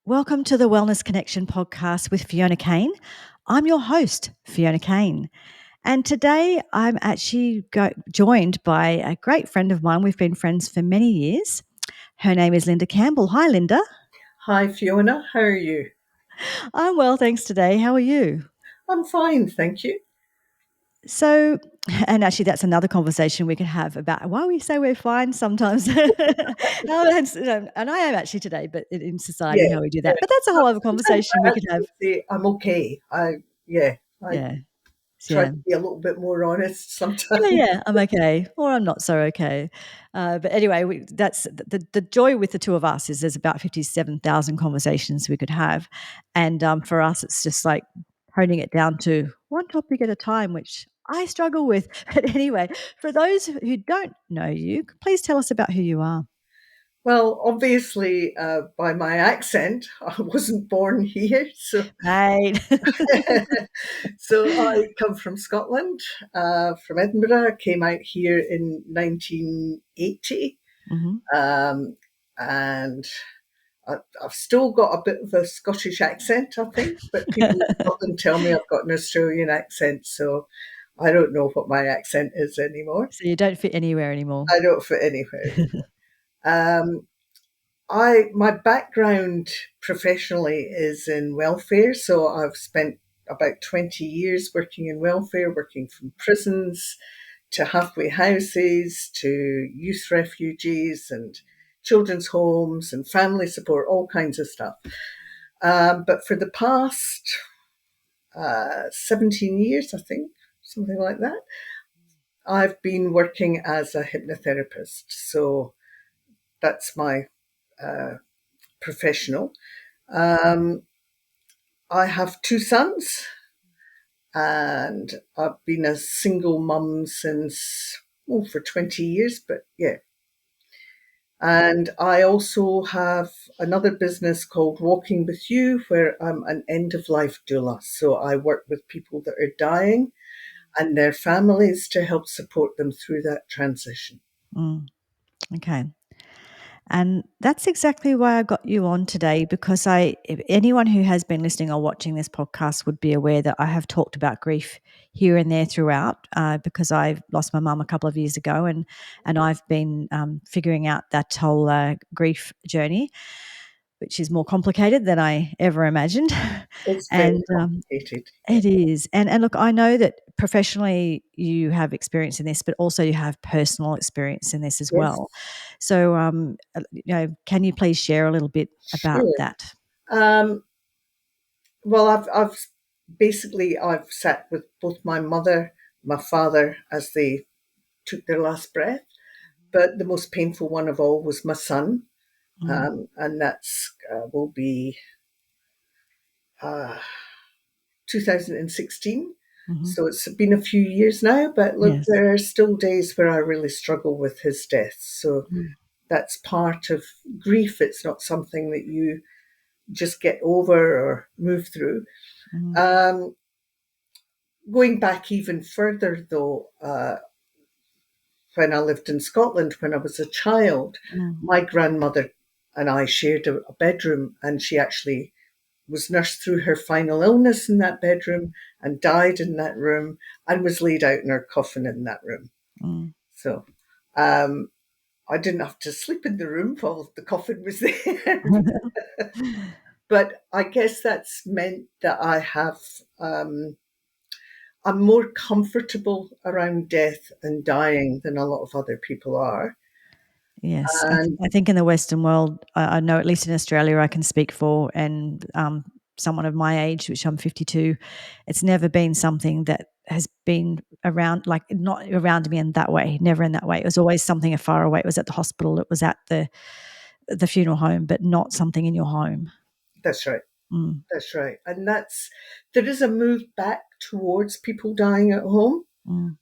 Welcome to the Wellness Connection podcast with Fiona Kane. I'm your host, Fiona Kane. And today I'm actually joined by a great friend of mine. We've been friends for many years. Her name is Linda Campbell. Hi, Linda. Hi, Fiona. How are you? I'm well, thanks today. How are you? I'm fine, thank you. So, and actually, that's another conversation we could have about why we say we're fine sometimes. And I am actually today, but in society, Yeah, how we do yeah. that. But that's a whole other Sometimes conversation I we could have. actually say I'm okay. I Yeah. try Yeah. to be a little bit more honest Yeah, sometimes. yeah, I'm okay, or I'm not so okay. But anyway, that's the joy with the two of us is there's about 57,000 conversations we could have, and for us, it's just like honing it down to one topic at a time, which I struggle with. But anyway, for those who don't know you, please tell us about who you are. Well, obviously, by my accent, I wasn't born here, so Right. so I come from Scotland, from Edinburgh. I came out here in 1980, Mhm. and I've still got a bit of a Scottish accent, I think, but people in Scotland tell me I've got an Australian accent, so I don't know what my accent is anymore. So you don't fit anywhere anymore. I don't fit anywhere anymore. Um, my background professionally is in welfare, so I've spent about 20 years working in welfare, working from prisons to halfway houses to youth refugees and children's homes and family support, all kinds of stuff. But for the past 17 years, I think, something like that, I've been working as a hypnotherapist. So that's my uh, professional. Um, I have two sons, and I've been a single mum since, for 20 years, but yeah. And I also have another business called Walking With You, where I'm an end of life doula. So I work with people that are dying and their families to help support them through that transition. Mm, okay. And that's exactly why I got you on today because if anyone who has been listening or watching this podcast would be aware that I have talked about grief here and there throughout because I lost my mum a couple of years ago and I've been figuring out that whole grief journey, which is more complicated than I ever imagined. It's very And complicated. Yeah. it is. And look, I know that professionally you have experience in this, but also you have personal experience in this as Yes, well. So, can you please share a little bit about sure. that? Um, well, I've sat with both my mother, my father as they took their last breath. But the most painful one of all was my son, Mm, and that's will be uh, 2016. mhm. So it's been a few years now, but look, Yes. there are still days where I really struggle with his death. So Mm, that's part of grief. It's not something that you just get over or move through. mm, Um, Going back even further, though, when I lived in Scotland when I was a child, mm. my grandmother and I shared a bedroom, and she actually was nursed through her final illness in that bedroom and died in that room and was laid out in her coffin in that room. Mm. So um, I didn't have to sleep in the room while the coffin was there. But I guess that's meant that I'm more comfortable around death and dying than a lot of other people are. Yes, And I think in the Western world, I know at least in Australia, I can speak for, and someone of my age, which I'm 52, it's never been something that has been around, like not around me in that way, never in that way. It was always something far away. It was at the hospital, it was at the funeral home, but not something in your home. that's right. Mm, That's right. And there is a move back towards people dying at home, mm,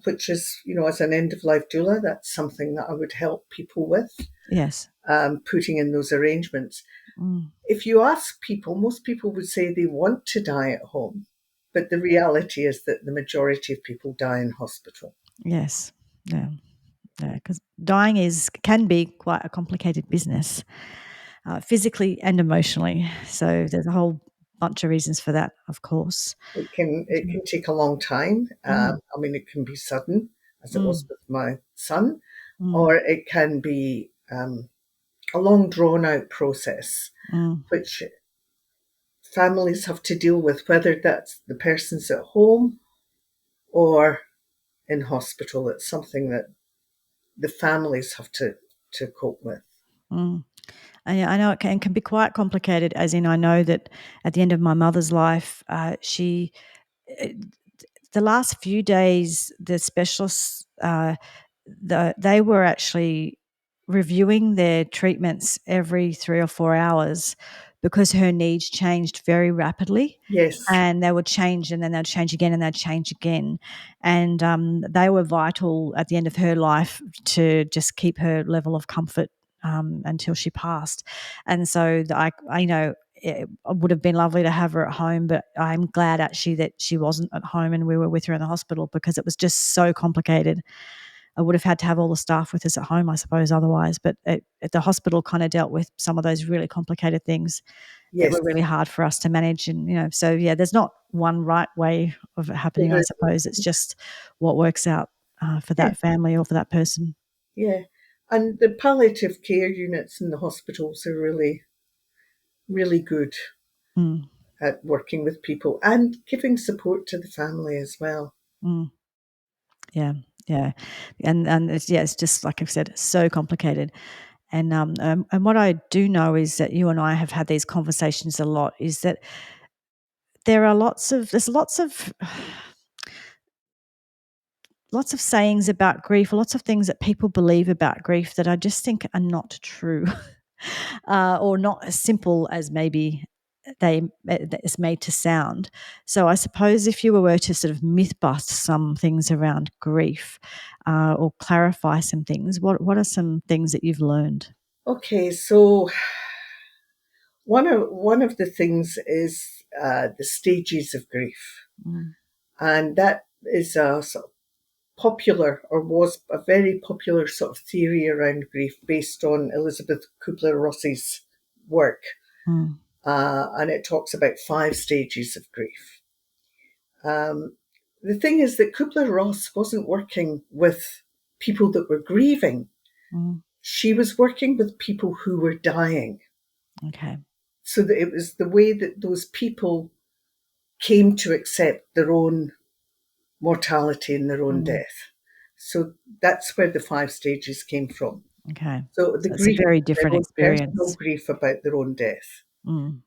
which is, as an end of life doula, that's something that I would help people with, yes. putting in those arrangements. Mm, If you ask people, most people would say they want to die at home, but the reality is that the majority of people die in hospital. yes. Yeah. Yeah. Because dying can be quite a complicated business. physically and emotionally. So there's a whole bunch of reasons for that, of course. It can take a long time. Mm, I mean, it can be sudden, as it was mm, with my son, mm, or it can be a long, drawn out process, mm, which families have to deal with, whether that's the person's at home or in hospital. It's something that the families have to cope with. mm. I know it can be quite complicated, as in I know that at the end of my mother's life, eh, the last few days, the specialists, they were actually reviewing their treatments every 3 or 4 hours because her needs changed very rapidly. Yes, And they would change, and then they'd change again, and they'd change again. And they were vital at the end of her life to just keep her level of comfort until she passed. And so I know it would have been lovely to have her at home, but I'm glad actually that she wasn't at home and we were with her in the hospital because it was just so complicated. I would have had to have all the staff with us at home, I suppose, otherwise. But the hospital kind of dealt with some of those really complicated things that yes, were really hard for us to manage. And, so yeah, there's not one right way of it happening, I there is. suppose. It's just what works out for Yeah, that family or for that person. yeah. And the palliative care units in the hospitals are really, really good Mm, at working with people and giving support to the family as well. mm, yeah, yeah. And it's just like I've said, so complicated. And what I do know is that you and I have had these conversations a lot. Is that there's lots of lots of sayings about grief, lots of things that people believe about grief that I just think are not true, or not as simple as maybe it's made to sound. So I suppose if you were to sort of myth bust some things around grief, or clarify some things, what are some things that you've learned? Okay, so one of the things is the stages of grief, Mm, and that is a sort of popular, or was a very popular sort of theory around grief based on Elizabeth Kubler-Ross's work, mm, and it talks about 5 stages of grief. Um, the thing is that Kubler-Ross wasn't working with people that were grieving; mm. she was working with people who were dying. Okay. So that it was the way that those people came to accept their own mortality and their own Mm, death. So that's where the 5 stages came from. okay. So the So it's a grieving, very their different own personal experience. grief about their own death. Mm.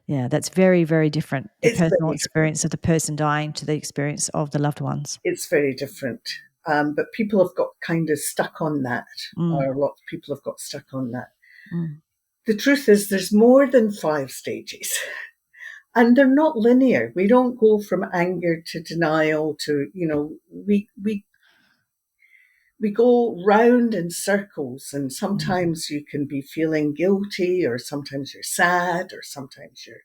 Yeah, that's very, very different. The It's personal very different. experience of the person dying to the experience of the loved ones. It's very different. But people have got kind of stuck on that, Mm, or a lot of people have got stuck on that. mm, The truth is, there's more than 5 stages. And they're not linear. We don't go from anger to denial to, we go round in circles, and mm, sometimes you can be feeling guilty, or sometimes you're sad, or sometimes you're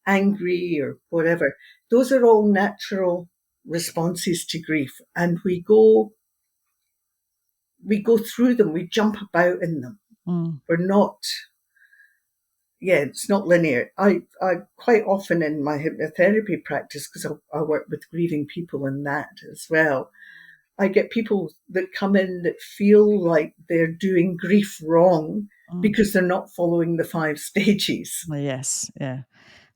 angry, or whatever. Those are all natural responses to grief, and we go through them, we jump about in them. mm, We're not, yeah, it's not linear. I quite often in my hypnotherapy practice, because I work with grieving people in that as well, I get people that come in that feel like they're doing grief wrong mm. because they're not following the 5 stages. Well, yes, yeah.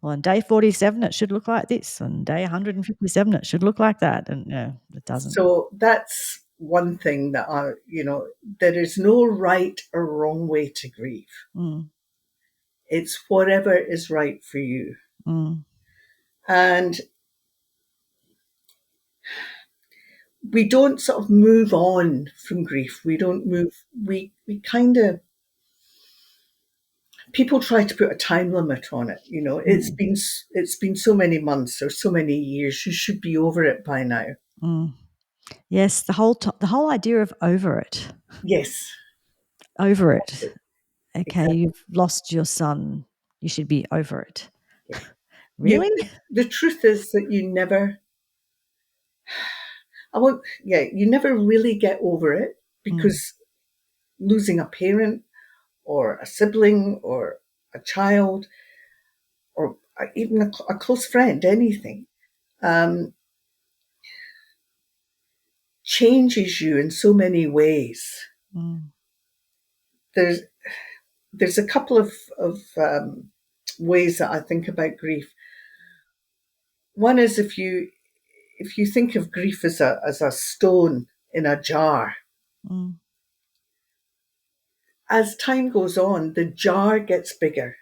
Well, on day 47, it should look like this. On day 157, it should look like that. And yeah, it doesn't. So that's one thing that there is no right or wrong way to grieve. Mm, It's whatever is right for you. mm, And we don't sort of move on from grief. We don't move, we kind of, people try to put a time limit on it. mm, It's been so many months or so many years. You should be over it by now. mm. Yes, the whole idea of over it. Yes, Over it. Okay, exactly. you've lost your son. You should be over it. Yeah. Really? The truth is that you never really get over it, Mm, because losing a parent, or a sibling or a child or even a close friend, anything, um, changes you in so many ways. Mm. There's there's a couple of ways that I think about grief. One is if you think of grief as a stone in a jar, Mm. as time goes on, the jar gets bigger,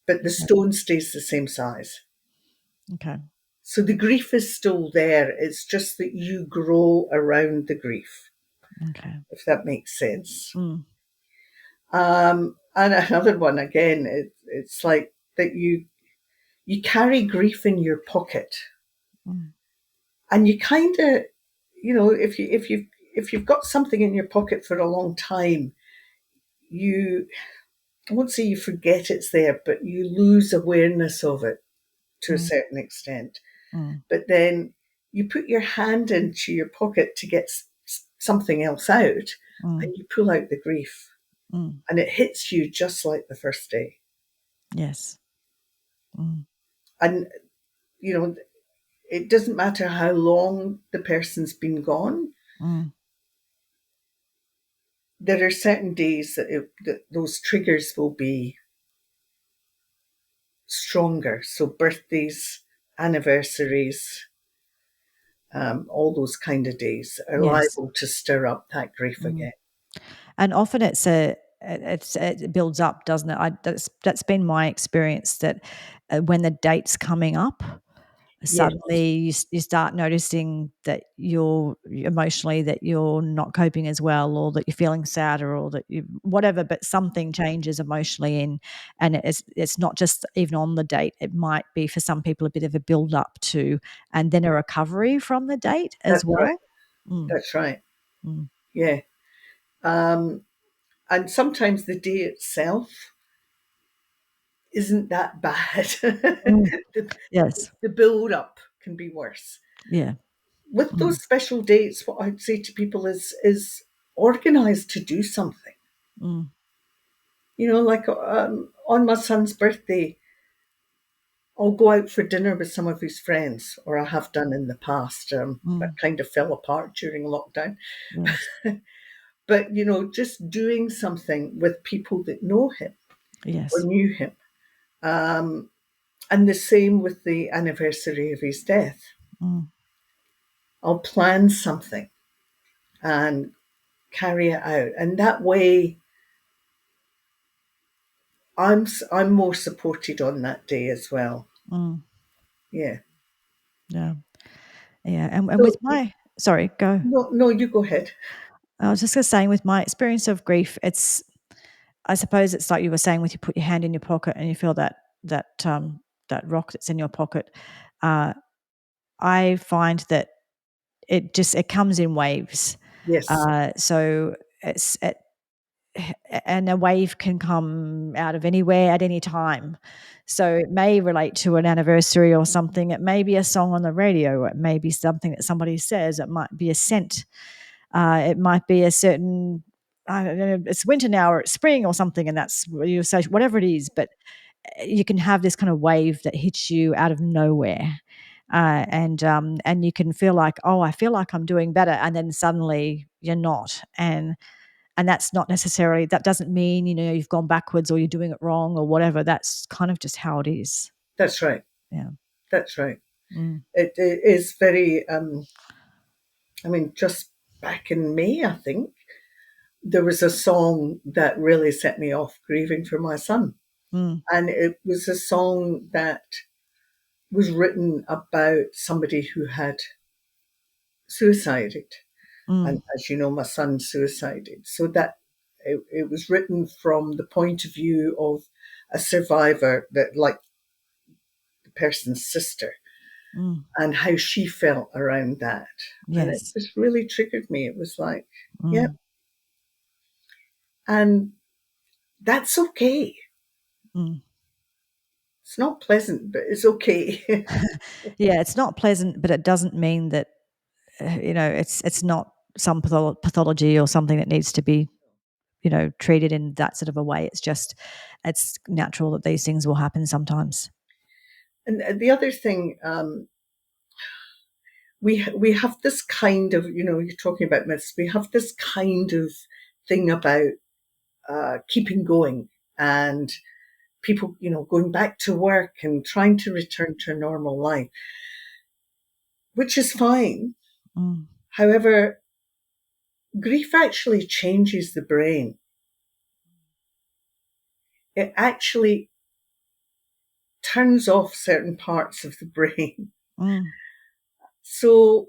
but the Okay. stone stays the same size. Okay. So the grief is still there. It's just that you grow around the grief, Okay. if that makes sense. Mm. And another one again, it's like that you carry grief in your pocket, Mm. and you kind of, if you've got something in your pocket for a long time, you I won't say you forget it's there, but you lose awareness of it to a Mm. certain extent. Mm. But then you put your hand into your pocket to get something else out, Mm. and you pull out the grief, Mm. and it hits you just like the first day. Yes. Mm. And you know, it doesn't matter how long the person's been gone. Mm. There are certain days that those triggers will be stronger. So birthdays, anniversaries, all those kind of days are Yes. liable to stir up that grief Mm. again. And often it builds up, doesn't it? That's been my experience that when the date's coming up, Yes, suddenly you start noticing that you're emotionally that you're not coping as well, or that you're feeling sadder, or that you whatever, but something changes emotionally, and it's not just even on the date. It might be for some people a bit of a build up to, and then a recovery from the date as that's right. well. Mm. That's right. Mm. Yeah. Um, and sometimes the day itself isn't that bad. Mm. the, Yes. the build up can be worse. Yeah. With Mm. those special dates, what I'd say to people is organize to do something. Mm. Like on my son's birthday, I'll go out for dinner with some of his friends, or I have done in the past. That Mm. kind of fell apart during lockdown. Yes. But, just doing something with people that know him or Yes. knew him. Um, and the same with the anniversary of his death. Mm. I'll plan something and carry it out. And that way, I'm more supported on that day as well. Mm. Yeah. Yeah. Yeah. And So with my sorry, go. no, no, you go ahead. I was just gonna saying with my experience of grief, it's I suppose it's like you were saying with you put your hand in your pocket and you feel that rock that's in your pocket. Uh, I find that it comes in waves. Yes, So it's it, and a wave can come out of anywhere at any time. So it may relate to an anniversary or something. It may be a song on the radio. It may be something that somebody says. It might be a scent. It might be a certain, I don't know, it's winter now or it's spring or something, and that's you say whatever it is. But you can have this kind of wave that hits you out of nowhere, and you can feel like, oh, I feel like I'm doing better, and then suddenly you're not, and that's not necessarily that doesn't mean you've gone backwards or you're doing it wrong or whatever. That's kind of just how it is. that's right. Yeah. That's right. Mm. It is very, just back in May, I think, there was a song that really set me off, Grieving for My Son. Mm. And it was a song that was written about somebody who had suicided. And Mm. as you know, my son suicided. So that it was written from the point of view of a survivor, that like the person's sister, Mm. and how she felt around that. And it Yes. just really triggered me. It was like, yeah, Mm. and that's okay. Mm. It's not pleasant, but it's okay. Yeah, it's not pleasant, but it doesn't mean that it's not some pathology or something that needs to be treated in that sort of a way. It's natural that these things will happen sometimes. And the other thing, we have this kind of, you're talking about myths. We have this kind of thing about keeping going and people, going back to work and trying to return to a normal life, which is fine. Mm. However, grief actually changes the brain. It actually turns off certain parts of the brain. Mm. So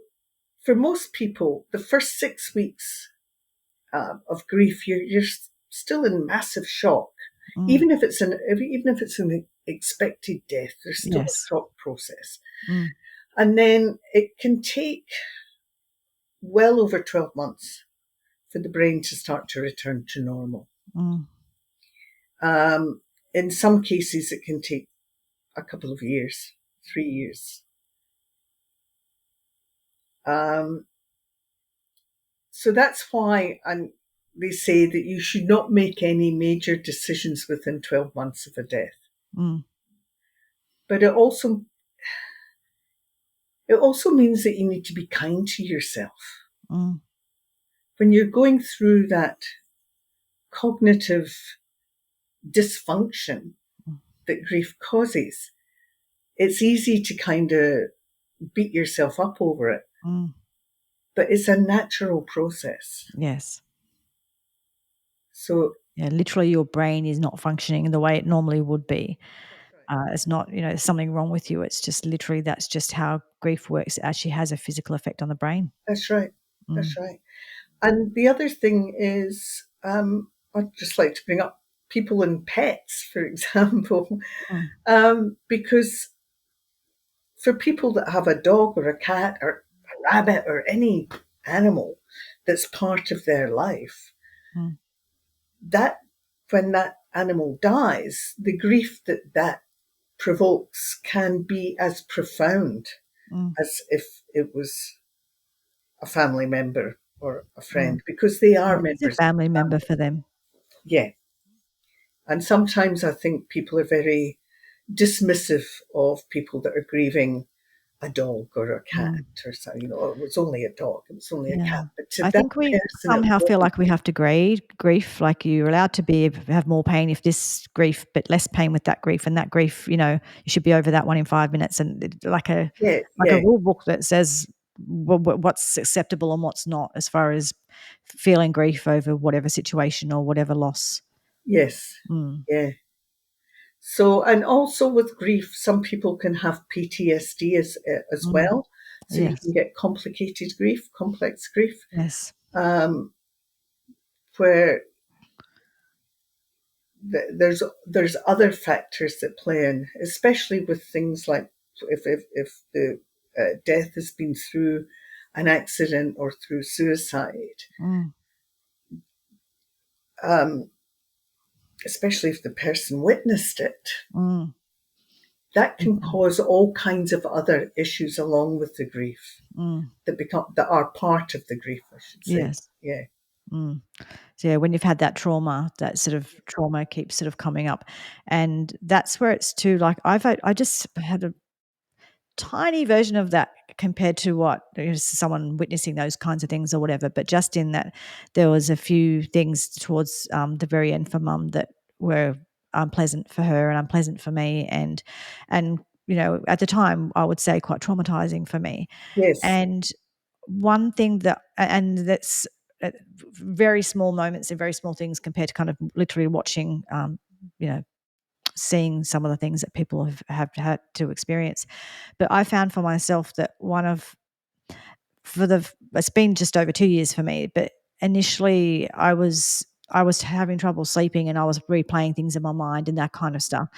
for most people, the first 6 weeks of grief, you're still in massive shock. Mm. Even if it's an expected death, there's still a Yes. shock process. Mm. And then it can take well over 12 months for the brain to start to return to normal. Mm. In some cases, it can take a couple of years, 3 years. So that's why they say that you should not make any major decisions within 12 months of a death. Mm. But it also means that you need to be kind to yourself. Mm. When you're going through that cognitive dysfunction that grief causes, it's easy to kind of beat yourself up over it. Mm. But it's a natural process. Yes. So yeah, literally your brain is not functioning in the way it normally would be. It's not, there's something wrong with you. It's just literally that's just how grief works. It actually has a physical effect on the brain. that's right. Mm. That's right. And the other thing is, I'd just like to bring up people and pets, for example, because for people that have a dog or a cat or a rabbit or any animal that's part of their life, Mm. that when that animal dies, the grief that provokes can be as profound as if it was a family member or a friend, because they are It's a members of family the member family. for them. Yeah. And sometimes I think people are very dismissive of people that are grieving a dog or a cat or something. Oh, it was only a dog, it was only a Yeah. cat. But to I that think we person, it somehow feel wasn't. like we have to grade grief, like you're allowed to have more pain if this grief, but less pain with that grief, and that grief, you should be over that one in 5 minutes, and like a Yeah, rule book that says what's acceptable and what's not as far as feeling grief over whatever situation or whatever loss. yes, Mm. yeah. So, and also with grief, some people can have PTSD as Mm. well. So you Yes. can get complicated grief, complex grief, Yes. where there's other factors that play in, especially with things like if the death has been through an accident or through suicide, Mm. especially if the person witnessed it, Mm. that can Mhm. cause all kinds of other issues along with the grief Mm. that are part of the grief, I should say. Yes. Yeah. Mm. So, yeah, when you've had that trauma, that sort of trauma keeps sort of coming up, and that's where it's too like I just had a tiny version of that compared to what someone witnessing those kinds of things or whatever. But just in that, there was a few things towards the very end for Mum that were unpleasant for her and unpleasant for me, and at the time I would say quite traumatizing for me. Yes. And one thing that's very small moments and very small things compared to kind of literally watching, you know, seeing some of the things that people have had to experience. But I found for myself that it's been just over 2 years for me, but initially I was having trouble sleeping and I was replaying things in my mind and that kind of stuff.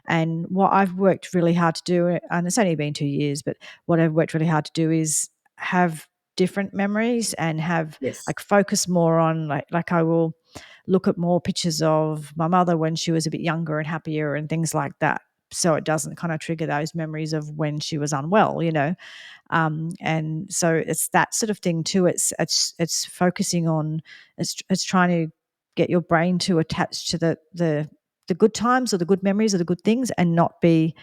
And what I've worked really hard to do, and it's only been 2 years, but what I've worked really hard to do is have different memories and have Yes. like focus more on like I will look at more pictures of my mother when she was a bit younger and happier and things like that. So it doesn't kind of trigger those memories of when she was unwell. And so it's that sort of thing too. It's focusing on, it's trying to get your brain to attach to the good times or the good memories or the good things, and not be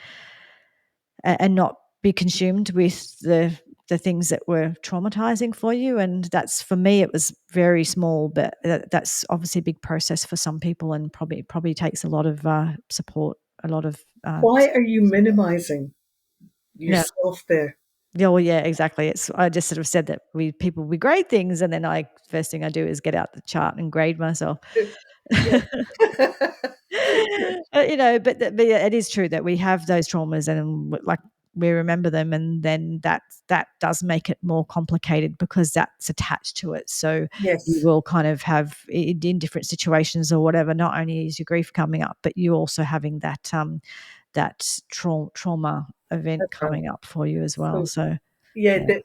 consumed with the things that were traumatizing for you. And that's, for me, it was very small, but that's obviously a big process for some people, and probably takes a lot of support, a lot of Why are you minimizing yeah. yourself there? Yeah, well, yeah, exactly. I just sort of said that we grade things, and then first thing I do is get out the chart and grade myself. Yeah. But yeah, it is true that we have those traumas, and like, we remember them, and then that does make it more complicated because that's attached to it. So you Yes, will kind of have in different situations or whatever. Not only is your grief coming up, but you also having that trauma event that's right. coming up for you as well. So, So yeah, yeah.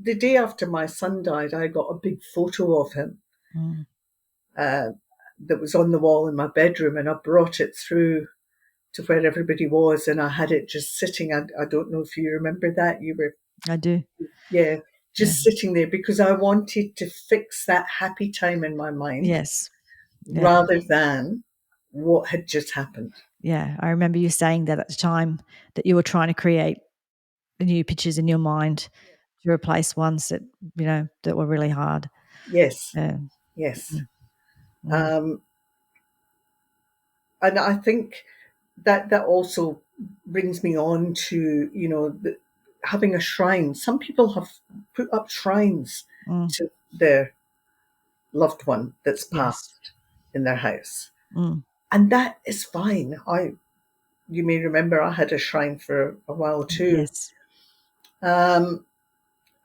the day after my son died, I got a big photo of him Mm, uh, that was on the wall in my bedroom, and I brought it through to where everybody was, and I had it just sitting. I don't know if you remember that. You were, I do. yeah, Yeah. just sitting there because I wanted to fix that happy time in my mind Yes. Yeah. rather than what had just happened. Yeah. I remember you saying that at the time, that you were trying to create the new pictures in your mind to replace ones that were really hard. Yes, Yeah. yes. Mm, mm, Um, and I think that also brings me on to having a shrine. Some people have put up shrines mm, to their loved one that's yes. passed in their house, Mm, and that is fine. You may remember I had a shrine for a while too, yes. um,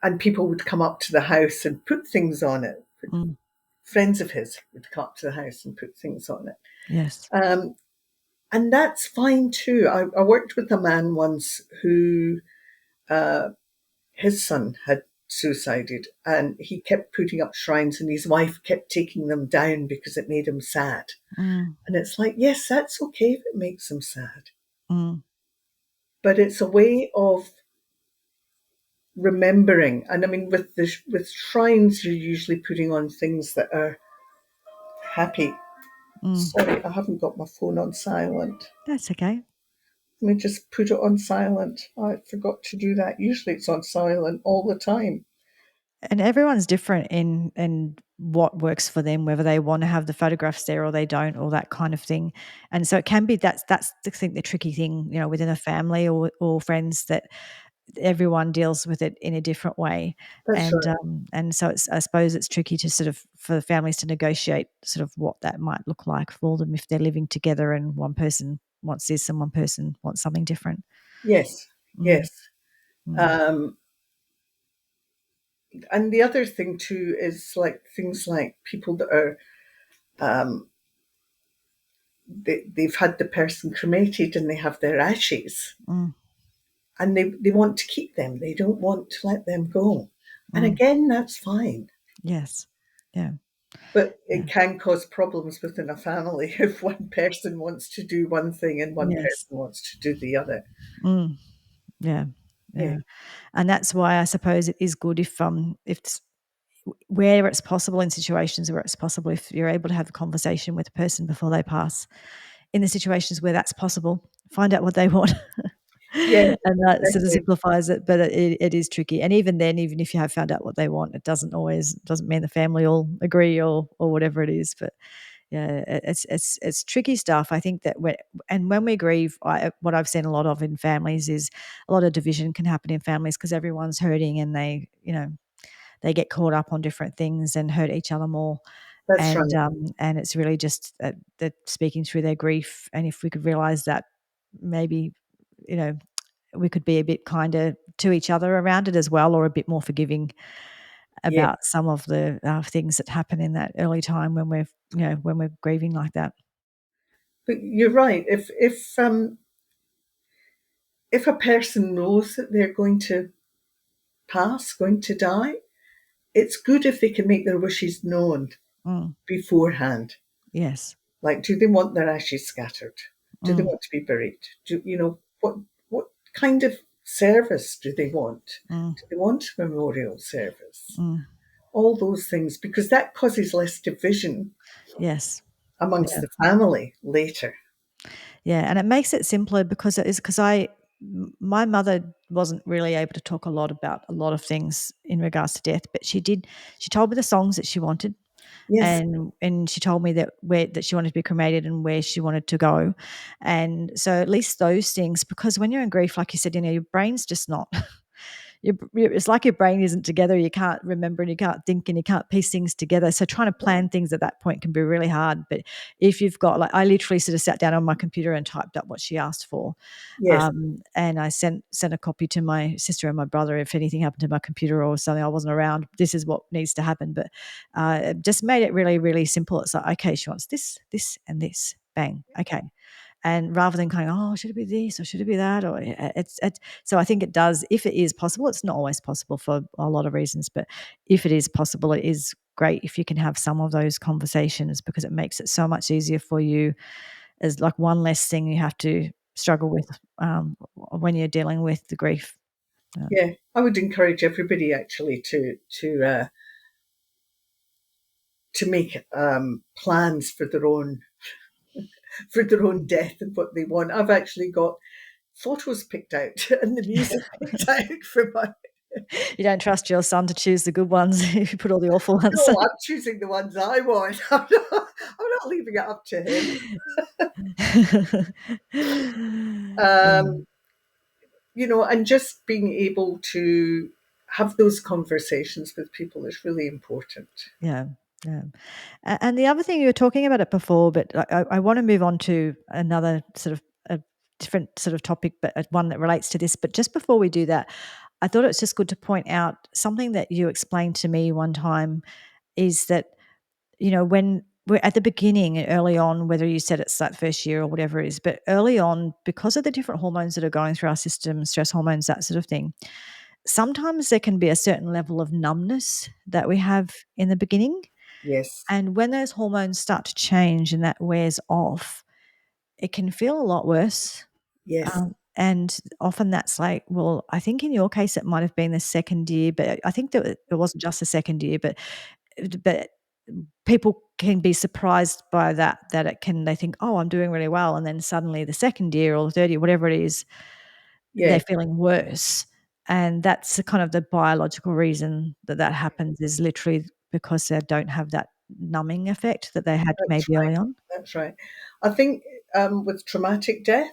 and people would come up to the house and put things on it. Mm, Friends of his would come up to the house and put things on it. yes. Um, and that's fine too. I worked with a man once who uh, his son had suicided, and he kept putting up shrines, and his wife kept taking them down because it made him sad. Mm, And it's like, yes, that's okay if it makes him sad, mm, but it's a way of remembering. And I mean, with shrines, you're usually putting on things that are happy. mm. Sorry, I haven't got my phone on silent. That's okay. Let me just put it on silent. I forgot to do that. Usually it's on silent all the time. And everyone's different in what works for them, whether they want to have the photographs there or they don't, or that kind of thing. And so it can be that's the thing, the tricky thing, within a family or friends, that everyone deals with it in a different way. That's And right. so I suppose it's tricky to sort of, for the families to negotiate sort of what that might look like for them if they're living together and one person wants this and one person wants something different. Yes, Mm, yes. mm, Um, and the other thing too is like things like people that are um, they've had the person cremated and they have their ashes mm, and they want to keep them. They don't want to let them go. And mm. again, that's fine. Yes. Yeah. But it Yeah. can cause problems within a family if one person wants to do one thing and one Yes. person wants to do the other. Mm. Yeah. Yeah. Yeah. And that's why I suppose it is good if it's where it's possible, in situations where it's possible, if you're able to have a conversation with a person before they pass, in the situations where that's possible, find out what they want. Yeah, And that sort of exactly. simplifies it, but it is tricky. And even then, even if you have found out what they want, it doesn't mean the family all agree or whatever it is. But yeah, it's tricky stuff. I think that when we grieve, what I've seen a lot of in families is a lot of division can happen in families because everyone's hurting, and they get caught up on different things and hurt each other more. That's And right. it's really just that speaking through their grief. And if we could realize that, maybe, you know we could be a bit kinder to each other around it as well, or a bit more forgiving Yeah. about some of the things that happen in that early time when we're grieving like that. But you're right. If a person knows that they're going to pass, going to die, it's good if they can make their wishes known Mm, beforehand. yes. Like, do they want their ashes scattered? Do they Mm, want to be buried? What kind of service do they want? mm, Do they want a memorial service? mm, all those things, because that causes less division Yes. amongst Yeah. the family later. Yeah, and it makes it simpler because it is because my mother wasn't really able to talk a lot about a lot of things in regards to death, but she told me the songs that she wanted, Yes, and she told me that she wanted to be cremated and where she wanted to go. And so at least those things, because when you're in grief, like you said, your brain's just not it's like your brain isn't together. You can't remember and you can't think and you can't piece things together. So trying to plan things at that point can be really hard. But if you've got, like, I literally sort of sat down on my computer and typed up what she asked for, yes, and I sent a copy to my sister and my brother. If anything happened to my computer or something, I wasn't around, this is what needs to happen. But it just made it really, really simple. It's like, okay, she wants this, this, and this. Bang. Okay. And rather than going, oh, should it be this or should it be that? Or it's so I think it does, if it is possible. It's not always possible for a lot of reasons, but if it is possible, it is great if you can have some of those conversations, because it makes it so much easier for you, as like one less thing you have to struggle with when you're dealing with the grief. yeah. I would encourage everybody actually to make plans for their own death and what they want. I've actually got photos picked out and the music picked out for my. You don't trust your son to choose the good ones if you put all the awful ones. No, I'm choosing the ones I want. I'm not leaving it up to him. Mm, Um, and just being able to have those conversations with people is really important. yeah, yeah. And the other thing, you were talking about it before, but I want to move on to another sort of a different sort of topic, but one that relates to this. But just before we do that, I thought it's just good to point out something that you explained to me one time, is that, when we're at the beginning and early on, whether you said it's that first year or whatever it is, but early on, because of the different hormones that are going through our system, stress hormones, that sort of thing, sometimes there can be a certain level of numbness that we have in the beginning. Yes, And when those hormones start to change and that wears off, it can feel a lot worse. yes, And often that's like, well, I think in your case it might have been the second year, but I think that it wasn't just the second year, but people can be surprised by that they think, oh, I'm doing really well. And then suddenly the second year or the third year, whatever it is, they're yeah, feeling worse. And that's the kind of the biological reason that happens, is literally because they don't have that numbing effect that they had that's maybe right. early on. That's right. I think with traumatic death,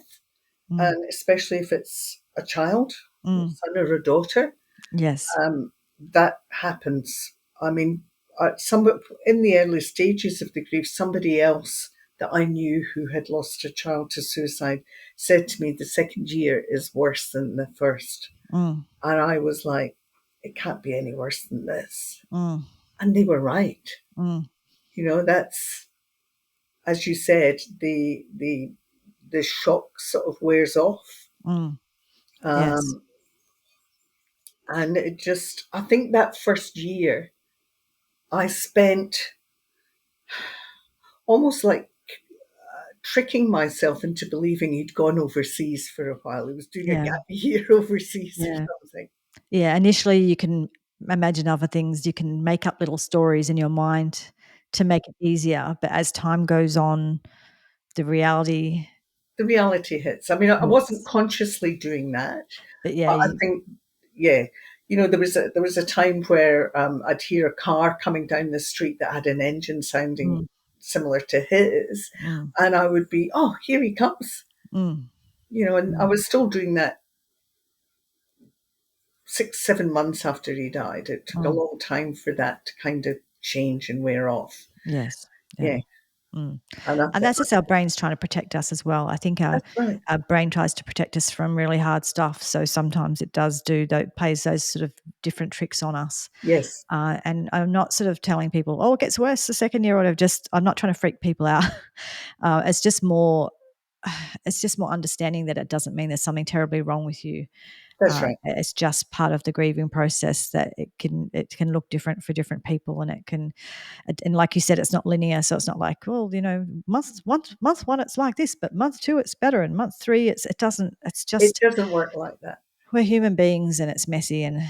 Mm, and especially if it's a child, a mm, son or a daughter, yes. that happens. I mean, some in the early stages of the grief, somebody else that I knew who had lost a child to suicide said to me, "The second year is worse than the first," Mm, and I was like, "It can't be any worse than this," mm, and they were right. mm, That's, as you said, the shock sort of wears off. mm, yes. Um, and I think that first year I spent almost like tricking myself into believing he'd gone overseas for a while. He was doing a Yeah. gap year overseas or Yeah. something. Yeah. Initially, you can imagine other things. You can make up little stories in your mind to make it easier. But as time goes on, the reality The reality hits. I mean, I wasn't hits. consciously doing that, But yeah, but I think, yeah, there was a time where I'd hear a car coming down the street that had an engine sounding mm, similar to his, mm, and I would be, oh, here he comes, mm, and I mm, was still doing that 6, 7 months after he died. It took a mm, long time for that to kind of change and wear off. yes. Yeah. Yeah, Mm. and I And thought, that's just our brains trying to protect us as well. I think that's right. our brain tries to protect us from really hard stuff. So sometimes it does do that, plays those sort of different tricks on us. Yes, And I'm not sort of telling people, oh, it gets worse the second year or whatever. I'm not trying to freak people out. It's just more, understanding that it doesn't mean there's something terribly wrong with you. that's right. It's just part of the grieving process, that it can look different for different people, and and like you said, it's not linear. So it's not like, well, month one it's like this, but month two it's better, and month three it doesn't. It's It just, doesn't work like that. we're human beings, and it's messy, and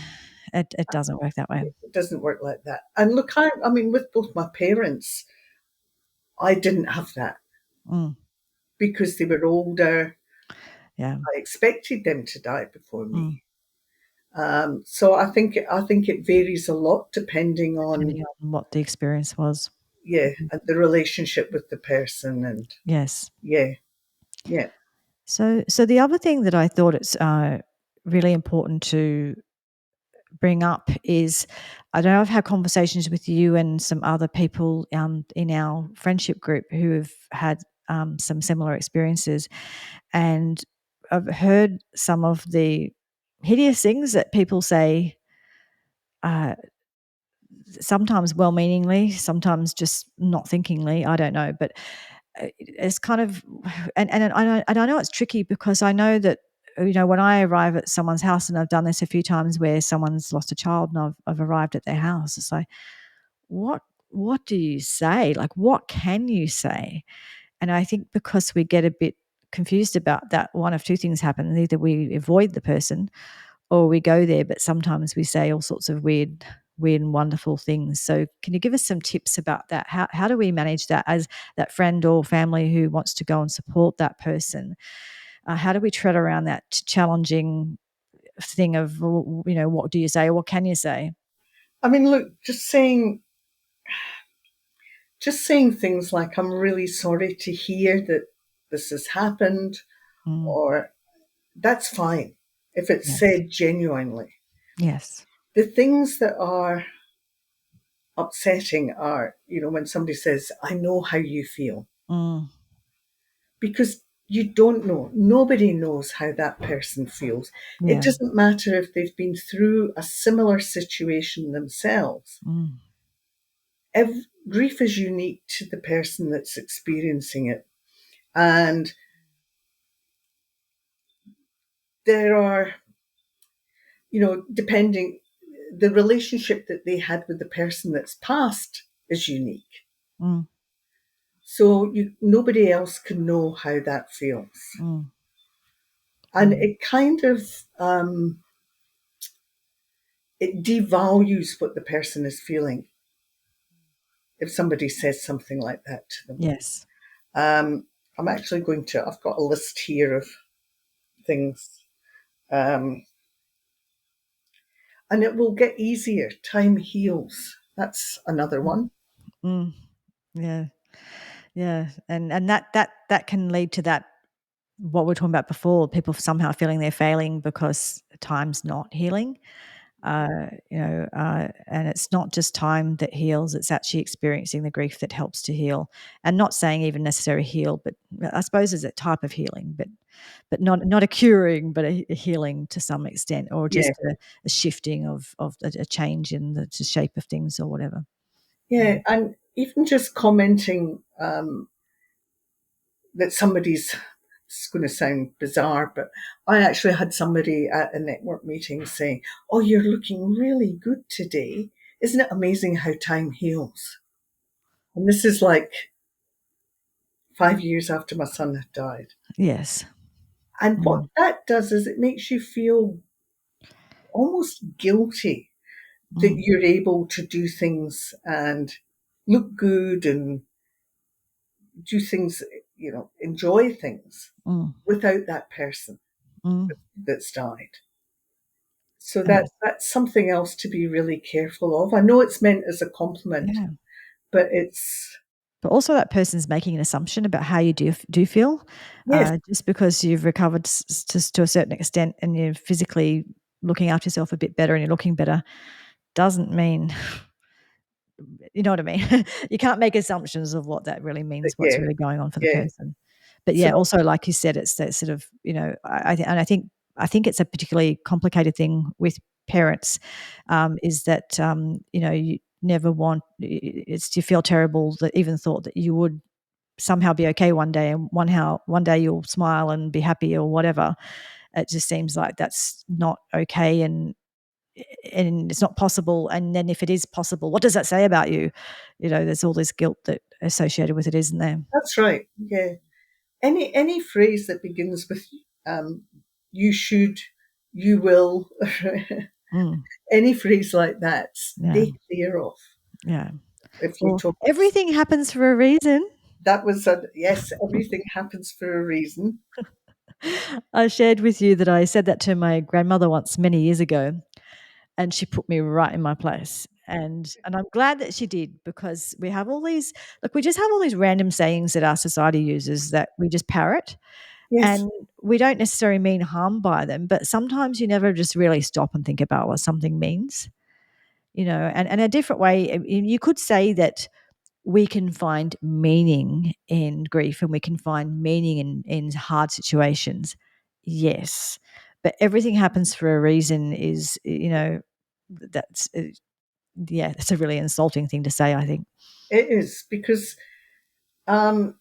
It doesn't work that way. It doesn't work like that. And look, I mean, with both my parents, I didn't have that Mm, because they were older. yeah. I expected them to die before Mm. me. So I think it varies a lot depending on, Depending on what the experience was. yeah, and the relationship with the person, and Yes. yeah, yeah. So the other thing that I thought it's really important to bring up is I know I've had conversations with you and some other people in our friendship group who have had some similar experiences, and I've heard some of the hideous things that people say. Sometimes well-meaningly, sometimes just not thinkingly. I don't know, but it's kind of, and I know it's tricky because I know that when I arrive at someone's house, and I've done this a few times where someone's lost a child, and I've arrived at their house. It's like, what what do you say? Like, what can you say? And I think because we get a bit confused about that, one of two things happen: either we avoid the person, or we go there, but sometimes we say all sorts of weird and wonderful things. So can you give us some tips about that? How do we manage that as that friend or family who wants to go and support that person? How do we tread around that challenging thing of, what do you say, or what can you say? I mean, look, just saying things like, "I'm really sorry to hear that this has happened," Mm, or that's fine if it's yes. said genuinely. Yes. The things that are upsetting are, when somebody says, "I know how you feel," Mm, because you don't know. Nobody knows how that person feels. It yeah. doesn't matter if they've been through a similar situation themselves. Mm, Grief is unique to the person that's experiencing it. And there are, depending, the relationship that they had with the person that's passed is unique. mm, So nobody else can know how that feels. mm, And mm, it kind of, it devalues what the person is feeling if somebody says something like that to them. yes. Um, I'm actually I've got a list here of things, um, and it will get easier. Time heals. That's another Mm, one. mm, yeah. Yeah. And that can lead to that, what we are talking about before, people somehow feeling they're failing because time's not healing. And it's not just time that heals, it's actually experiencing the grief that helps to heal. And not saying even necessarily heal, but I suppose is a type of healing, but not a curing, but a healing to some extent, or Yeah, just a shifting of a change in the shape of things or whatever. yeah, Mm. and even just commenting, that somebody's. It's going to sound bizarre, but I actually had somebody at a network meeting saying, "Oh, you're looking really good today. Isn't it amazing how time heals?" And this is like 5 years after my son had died. Yes. And what Mm, that does is it makes you feel almost guilty that mm, you're able to do things and look good and do things, enjoy things mm, without that person mm. that's died. So And that's something else to be really careful of. I know it's meant as a compliment, yeah. but it's, But also that person's making an assumption about how you do feel. yes, Just because you've recovered to a certain extent and you're physically looking after yourself a bit better and you're looking better, doesn't mean you know what I mean? You can't make assumptions of what that really means, what's yeah, really going on for the yeah. person. But So yeah, also like you said, it's that sort of, I think it's a particularly complicated thing with parents, is that, you never want it's you feel terrible that even thought that you would somehow be okay one day, and one day you'll smile and be happy or whatever. It just seems like that's not okay, and it's not possible. And then if it is possible, what does that say about you? There's all this guilt that associated with it, isn't there? that's right. Yeah. Any phrase that begins with, um, you should, you will, Mm. Any phrase like that, Yeah. stay clear of. Yeah. If you Well, told everything happens for a reason. that was a yes, everything happens for a reason. I shared with you that I said that to my grandmother once many years ago, and she put me right in my place. And I'm glad that she did, because we have all these, we just have all these random sayings that our society uses that we just parrot, Yes, and we don't necessarily mean harm by them, but sometimes you never just really stop and think about what something means, and a different way. You could say that we can find meaning in grief and we can find meaning in hard situations. Yes. But everything happens for a reason is, that's, yeah, that's a really insulting thing to say, I think. it is because um,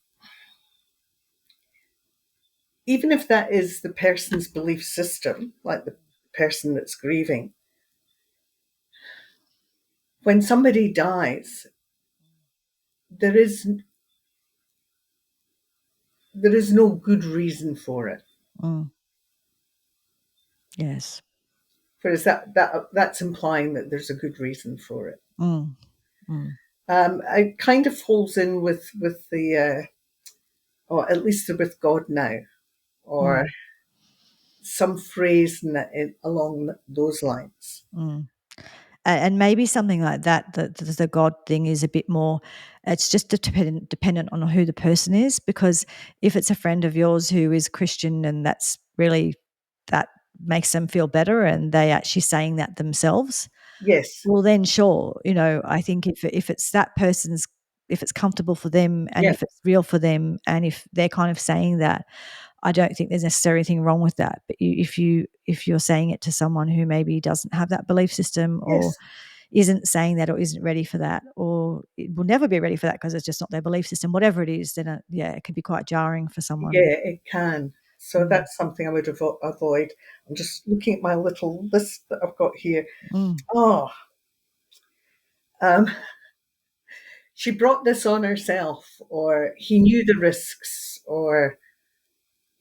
even if that is the person's belief system, like the person that's grieving, when somebody dies, there is there is no good reason for it. Mm, yes. Whereas that's implying that there's a good reason for it. Mm, mm, It kind of falls in with the, or at least with God now, or mm, some phrase along those lines. mm. And maybe something like that, the God thing is a bit more, it's just dependent on who the person is, because if it's a friend of yours who is Christian and that's really, that makes them feel better and they actually saying that themselves, Yes, well then sure, I think if it's that person's, if it's comfortable for them and yeah, if it's real for them and if they're kind of saying that, I don't think there's necessarily anything wrong with that. But if you're saying it to someone who maybe doesn't have that belief system, or yes, isn't saying that, or isn't ready for that, or it will never be ready for that because it's just not their belief system, whatever it is, then yeah, it could be quite jarring for someone. yeah, it can. So Mm, that's something I would avoid. I'm just looking at my little list that I've got here. mm, Oh, um, she brought this on herself, or he knew the risks, or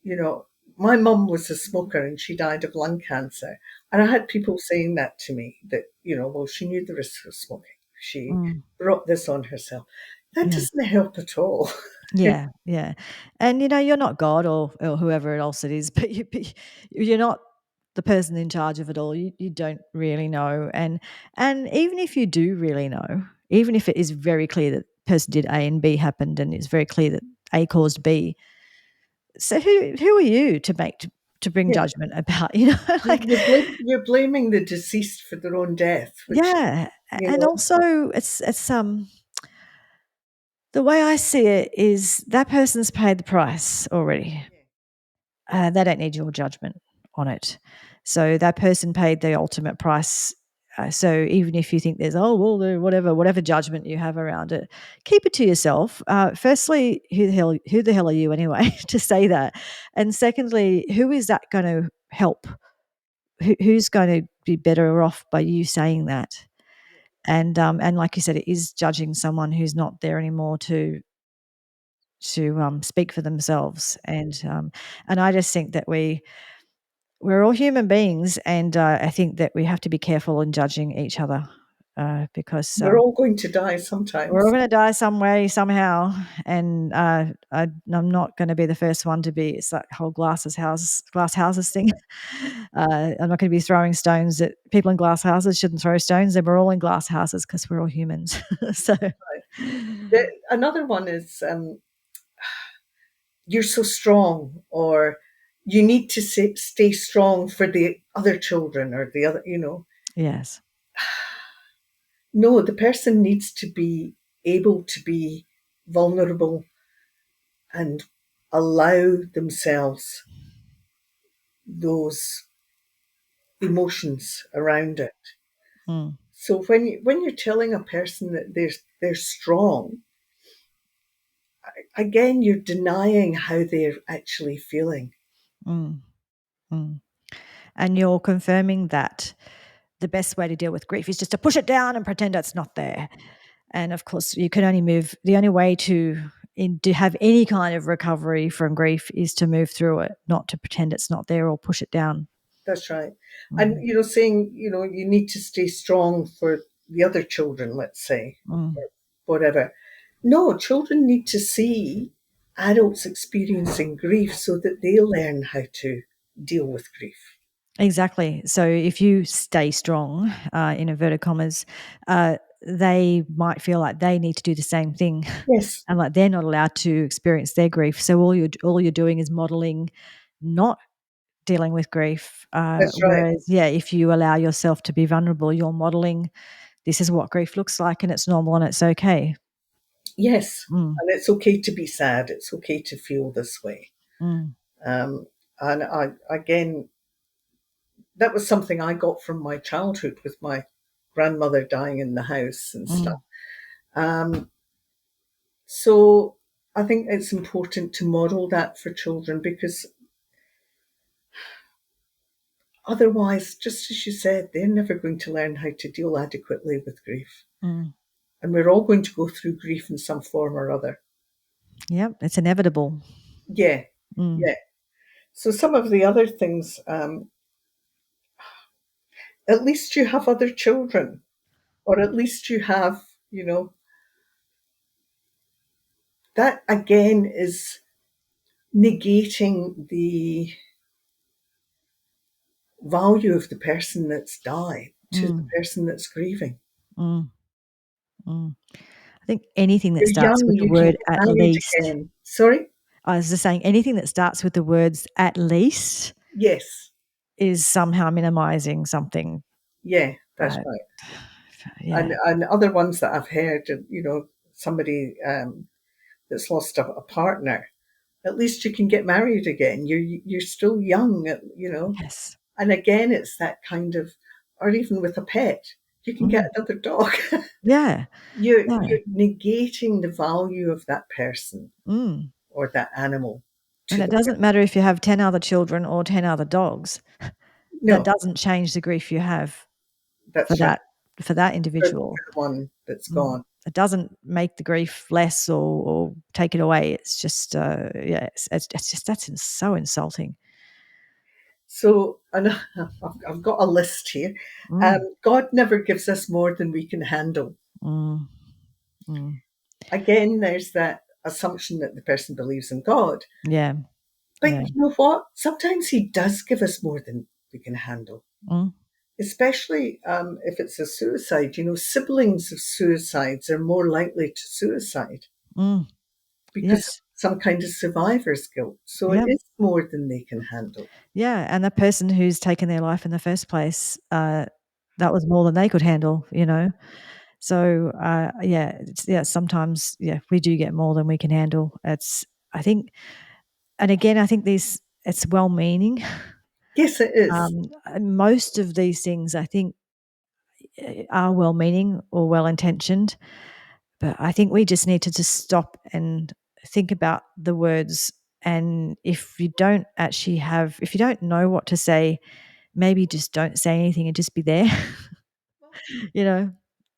you know, my mum was a smoker and she died of lung cancer. And I had people saying that to me that, well, she knew the risks of smoking. She mm, brought this on herself. That yeah. doesn't help at all. Yeah, yeah. And you're not God or whoever else it is, but you're not the person in charge of it all. You don't really know. And even if you do really know, even if it is very clear that person did A and B happened and it's very clear that A caused B, so who are you to to bring Yeah. judgment about, like, You're blaming the deceased for their own death, which, yeah. you And know, also it's the way I see it is that person's paid the price already. They don't need your judgment on it. So that person paid the ultimate price. So even if you think there's, oh well, whatever judgment you have around it, keep it to yourself. Firstly, who the hell are you anyway to say that? And secondly, who is that going to help? Who's going to be better off by you saying that? And like you said, it is judging someone who's not there anymore to speak for themselves. And I just think that we're all human beings, and I think that we have to be careful in judging each other, because we're all going to die we're all sometimes. going to die some way, somehow. And I'm not going to be the first one to be. It's that whole glass houses thing. I'm not going to be throwing stones at people in glass houses. Shouldn't throw stones. And we're all in glass houses because we're all humans. So, Another one is you're so strong, or you need to stay strong for the other children or the other. yes. No, the person needs to be able to be vulnerable and allow themselves those emotions around it. Mm, So when you're telling a person that they're strong, again you're denying how they're actually feeling. mm, mm. And you're confirming that the best way to deal with grief is just to push it down and pretend it's not there. And of course, you can only move. The only way to have any kind of recovery from grief is to move through it, not to pretend it's not there or push it down. That's right. And, Mm, saying, you need to stay strong for the other children, let's say, mm. or whatever. No, children need to see adults experiencing grief so that they learn how to deal with grief. Exactly. So if you stay strong, in inverted commas, they might feel like they need to do the same thing, Yes, and like they're not allowed to experience their grief. So all you're doing is modeling not dealing with grief. that's right. Whereas, yeah, if you allow yourself to be vulnerable, you're modeling this is what grief looks like, and it's normal and it's okay. Yes. Mm, And it's okay to be sad. It's okay to feel this way. mm, Um, and again, that was something I got from my childhood with my grandmother dying in the house and stuff. mm, Um, so I think it's important to model that for children because otherwise, just as you said, they're never going to learn how to deal adequately with grief. mm. And we're all going to go through grief in some form or other. Yep, it's inevitable. Yeah, Mm, yeah. So some of the other things, at least you have other children, or at least you have, that again is negating the value of the person that's died to the mm, person that's grieving. mm, mm. I think anything that You're starts young, with the you can word get at married least, again. Sorry? I was just saying anything that starts with the words at least Yes. is somehow minimizing something. Yeah, that's But right. And yeah, and other ones that I've heard, somebody that's lost a partner. At least you can get married again. You're still young, yes. And again, it's that kind of, or even with a pet, you can get Mm, another dog. yeah, You're yeah. negating the value of that person Mm. or that animal And to it the doesn't person. matter if you have 10 other children or 10 other dogs. That No, doesn't change the grief you have for that's right. that For individual. the one that's Mm. gone. It doesn't make the grief less or take it away. It's just, yeah, it's just that's so insulting. So, and I've got a list here. Mm, God never gives us more than we can handle. mm, mm. Again, there's that assumption that the person believes in God. Yeah, But yeah. you know what? Sometimes He does give us more than we can handle, Mm, especially if it's a suicide. Siblings of suicides are more likely to suicide mm. because of Yes. some kind of survivor's guilt. So it Yeah, is more than they can handle. yeah, and the person who's taken their life in the first place, that was more than they could handle, you know? So, yeah, sometimes, yeah, we do get more than we can handle. It's I think and again, I think these it's well-meaning. Yes, it is. Most of these things I think, are well-meaning or well-intentioned, but I think we just need to just stop and think about the words, and if you don't know what to say, maybe just don't say anything and just be there, you know?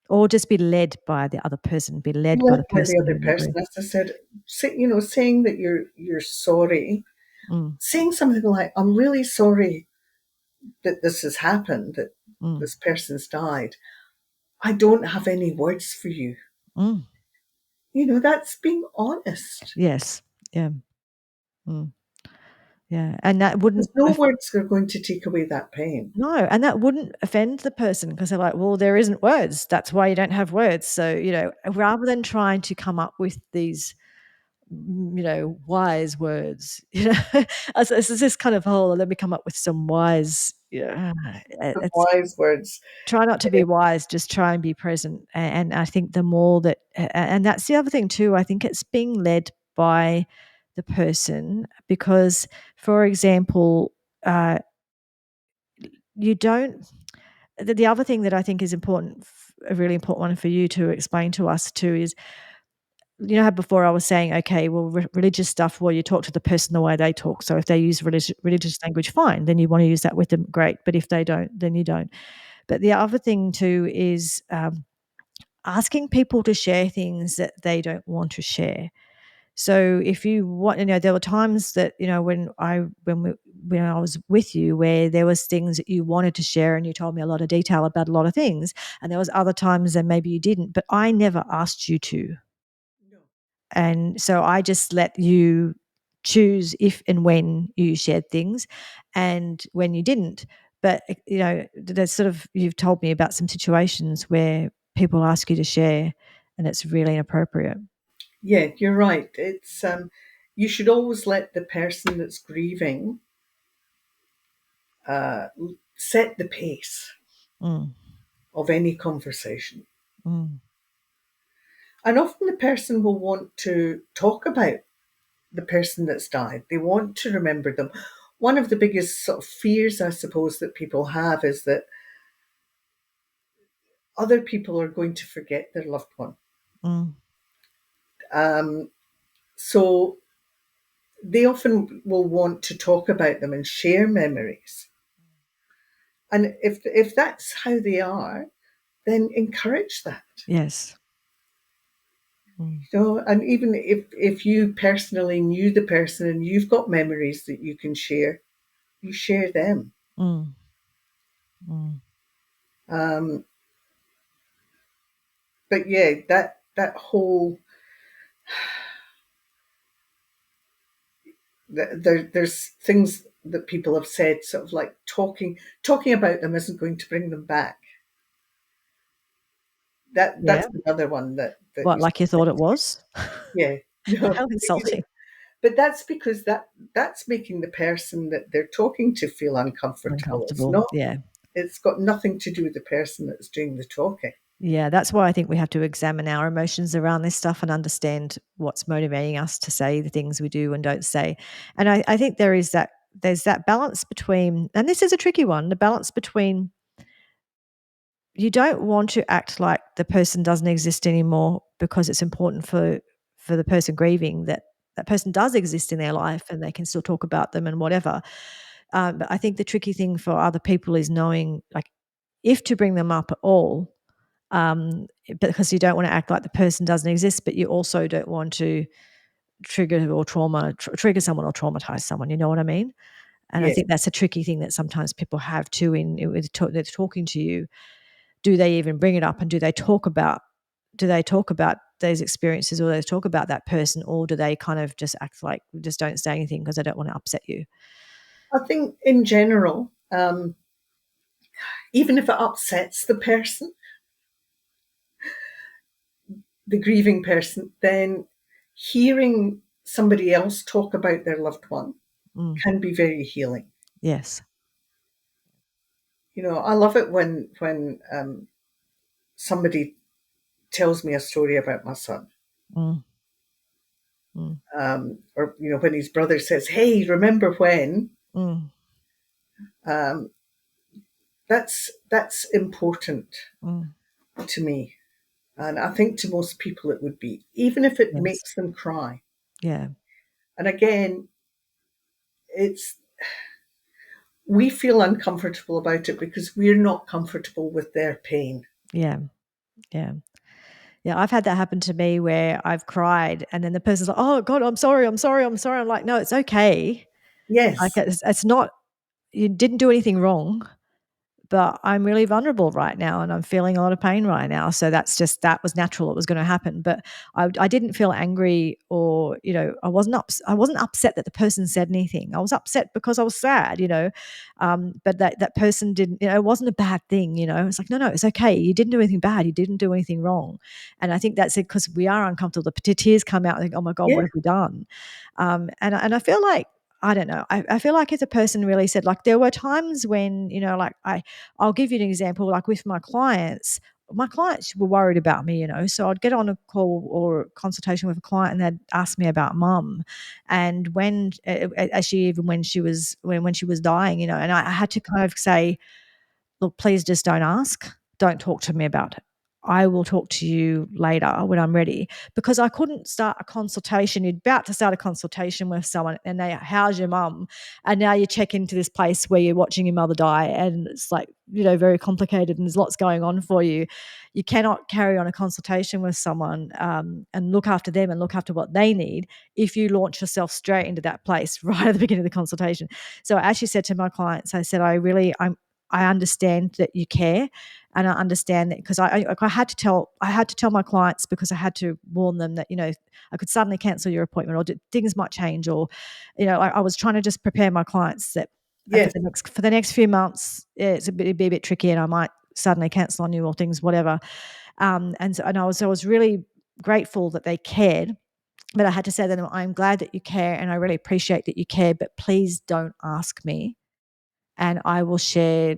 Or just be led by the other person, be led by Led the by the person other in the person, grief. as I said, saying that you're sorry, Mm, saying something like, "I'm really sorry that this has happened, that mm, this person's died. I don't have any words for you." mm. That's being honest. Yes. Yeah. Mm. Yeah, and that wouldn't Because no words are going to take away that pain. no, and that wouldn't offend the person because 'cause they're like, "Well, there isn't words. That's why you don't have words." So, rather than trying to come up with these, wise words, as it's this kind of whole, "Let me come up with some wise," The it's wise words. try not to be wise, just try and be present, and I think the more that and that's the other thing too, I think it's being led by the person because, for example, uh, you don't the other thing that I think is important, a really important one for you to explain to us too is, how before I was saying, okay, well, religious stuff, well, you talk to the person the way they talk. So if they use religious language, fine, then you want to use that with them, great. But if they don't, then you don't. But the other thing too is asking people to share things that they don't want to share. So if you want, there were times that when when I was with you where there was things that you wanted to share and you told me a lot of detail about a lot of things, and there was other times that maybe you didn't, but I never asked you to. No. And so I just let you choose if and when you shared things and when you didn't. But, there's sort of, you've told me about some situations where people ask you to share and it's really inappropriate. Yeah, you're right. It's you should always let the person that's grieving uh, set the pace Mm, of any conversation. mm, And often the person will want to talk about the person that's died. They want to remember them. One of the biggest sort of fears, I suppose, that people have is that other people are going to forget their loved one. mm. Um, so they often will want to talk about them and share memories. And if that's how they are, then encourage that. Yes. Mm, And even if you personally knew the person and you've got memories that you can share, you share them. mm, mm. Um, but yeah, that whole there's things that people have said, sort of like talking about them isn't going to bring them back. That's Yeah. another one that What, used like to you say thought it to me. was? Yeah, no, How insulting. but that's because that's making the person that they're talking to feel uncomfortable. It's Uncomfortable. not. Yeah. It's got nothing to do with the person that's doing the talking. Yeah, that's why I think we have to examine our emotions around this stuff and understand what's motivating us to say the things we do and don't say. And I think there's that balance between, and this is a tricky one, the balance between you don't want to act like the person doesn't exist anymore because it's important for the person grieving that that person does exist in their life and they can still talk about them and whatever. But I think the tricky thing for other people is knowing like if to bring them up at all, because you don't want to act like the person doesn't exist, but you also don't want to trigger someone or traumatize someone. You know what I mean? And I Yeah, think that's a tricky thing that sometimes people have too. They're talking to you. Do they even bring it up, and do they talk about those experiences, or they talk about that person, or do they kind of just act like just don't say anything because they don't want to upset you? I think in general, even if it upsets the person, the grieving person, then hearing somebody else talk about their loved one Mm, can be very healing. yes. I love it when somebody tells me a story about my son, Mm, mm, or when his brother says, "Hey, remember when?" mm, Um, that's important mm, to me, and I think to most people it would be, even if it yes. makes them cry. Yeah. And again, it's we feel uncomfortable about it because we're not comfortable with their pain. Yeah. Yeah. Yeah, I've had that happen to me where I've cried and then the person's like, "Oh god, I'm sorry, I'm sorry, I'm sorry." I'm like, "No, it's okay." Like Yes, it's not, you didn't do anything wrong. But I'm really vulnerable right now and I'm feeling a lot of pain right now. So that was natural. It was going to happen. But I didn't feel angry or, I wasn't upset that the person said anything. I was upset because I was sad, but that person didn't, it wasn't a bad thing, It's like, no, it's okay. You didn't do anything bad. You didn't do anything wrong. And I think that's it because we are uncomfortable. The tears come out and think, oh my God, yeah, what have we done? And I feel like, I don't know. I feel like if the person really said, like, there were times when, like I'll give you an example, like with my clients were worried about me, so I'd get on a call or a consultation with a client and they'd ask me about mum. And when she was dying, and I had to kind of say, look, please just don't ask. Don't talk to me about it. I will talk to you later when I'm ready, because I couldn't start a consultation. You're about to start a consultation with someone and they, how's your mum? And now you check into this place where you're watching your mother die and it's like, very complicated and there's lots going on for you. You cannot carry on a consultation with someone and look after them and look after what they need if you launch yourself straight into that place right at the beginning of the consultation. So I actually said to my clients, I said, I understand that you care, and I understand that, because I had to tell my clients, because I had to warn them that I could suddenly cancel your appointment, or things might change, or I was trying to just prepare my clients that Yes. for the next few months, it'd be a bit tricky, and I might suddenly cancel on you or things, whatever. And I was really grateful that they cared. But I had to say that I'm glad that you care and I really appreciate that you care, but please don't ask me, and I will share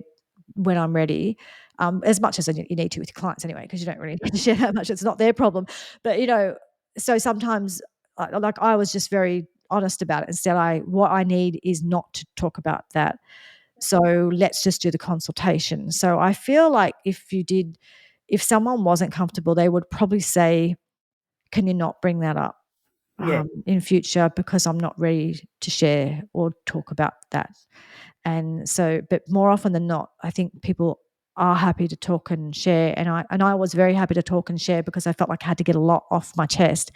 when I'm ready, as much as you need to with your clients anyway, because you don't really need to share that much. It's not their problem. But, so sometimes, like, I was just very honest about it and said, what I need is not to talk about that. So let's just do the consultation. So I feel like if someone wasn't comfortable, they would probably say, can you not bring that up Yeah. in future, because I'm not ready to share or talk about that. And so, but more often than not, I think people are happy to talk and share. And I was very happy to talk and share because I felt like I had to get a lot off my chest.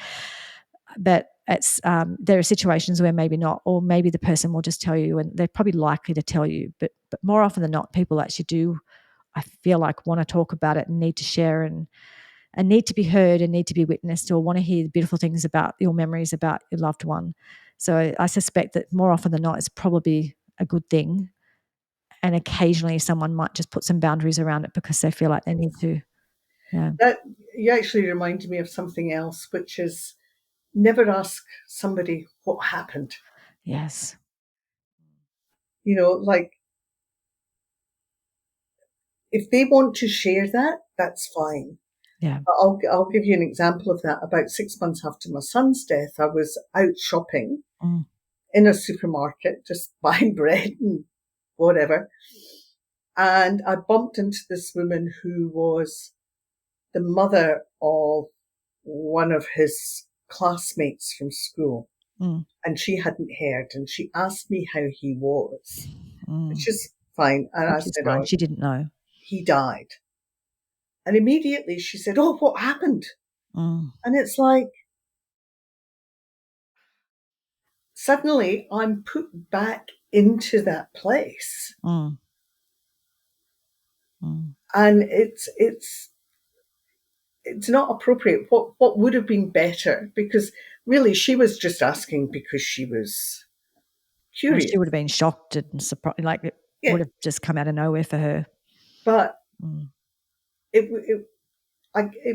But there are situations where maybe not, or maybe the person will just tell you, and they're probably likely to tell you. But more often than not, people actually do, I feel like, want to talk about it and need to share and need to be heard and need to be witnessed, or want to hear the beautiful things about your memories about your loved one. So I suspect that more often than not, it's probably a good thing. And occasionally someone might just put some boundaries around it because they feel like they need to. Yeah. That you actually reminded me of something else, which is never ask somebody what happened. Yes. Like, if they want to share that, that's fine. Yeah. But I'll give you an example of that. About 6 months after my son's death, I was out shopping Mm. in a supermarket, just buying bread and whatever. And I bumped into this woman who was the mother of one of his classmates from school. Mm. And she hadn't heard. And she asked me how he was, Mm. which is fine. And I Which is said, fine. oh, She didn't know. he died. And immediately she said, oh, what happened? Mm. And it's like, suddenly I'm put back into that place. Mm. Mm. And it's not appropriate. What would have been better? Because really she was just asking because she was And curious. she would have been shocked and surprised, like it Yeah. would have just come out of nowhere for her. But Mm. it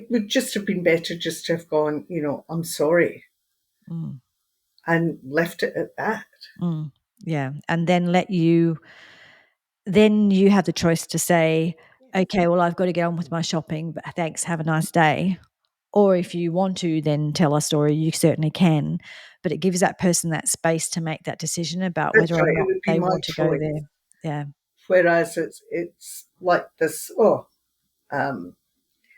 would just have been better just to have gone, I'm sorry, Mm. and left it at that. Mm. Yeah. And then you have the choice to say, okay, well, I've got to get on with my shopping, but thanks, have a nice day. Or if you want to then tell a story, you certainly can. But it gives that person that space to make that decision about That's whether or right. It not would be they my want to go choice. there. Yeah. Whereas it's like this, um, I'll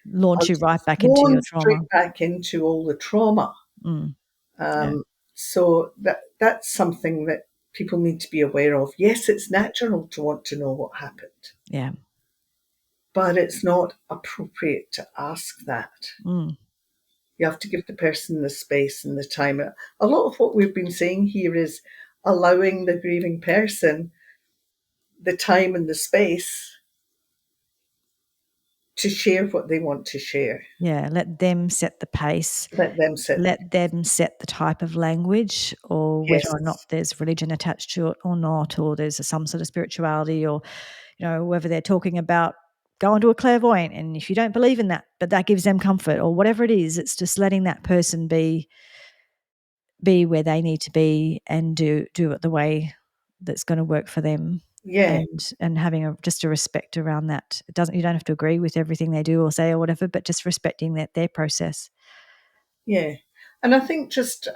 Launch you right just back into your go trauma. straight back into all the trauma. Mm. Yeah. So that's something that people need to be aware of. Yes, it's natural to want to know what happened, Yeah. but it's not appropriate to ask that. Mm. You have to give the person the space and the time. A lot of what we've been saying here is allowing the grieving person the time and the space to share what they want to share. Yeah. Let them set the pace. Let them sit. Let them set the type of language, or whether Yes. or not there's religion attached to it or not, or there's some sort of spirituality, or whether they're talking about going to a clairvoyant, and if you don't believe in that, but that gives them comfort, or whatever it is, it's just letting that person be where they need to be and do it the way that's going to work for them. Yeah. And having just a respect around that. You don't have to agree with everything they do or say or whatever, but just respecting their process. Yeah. And I think just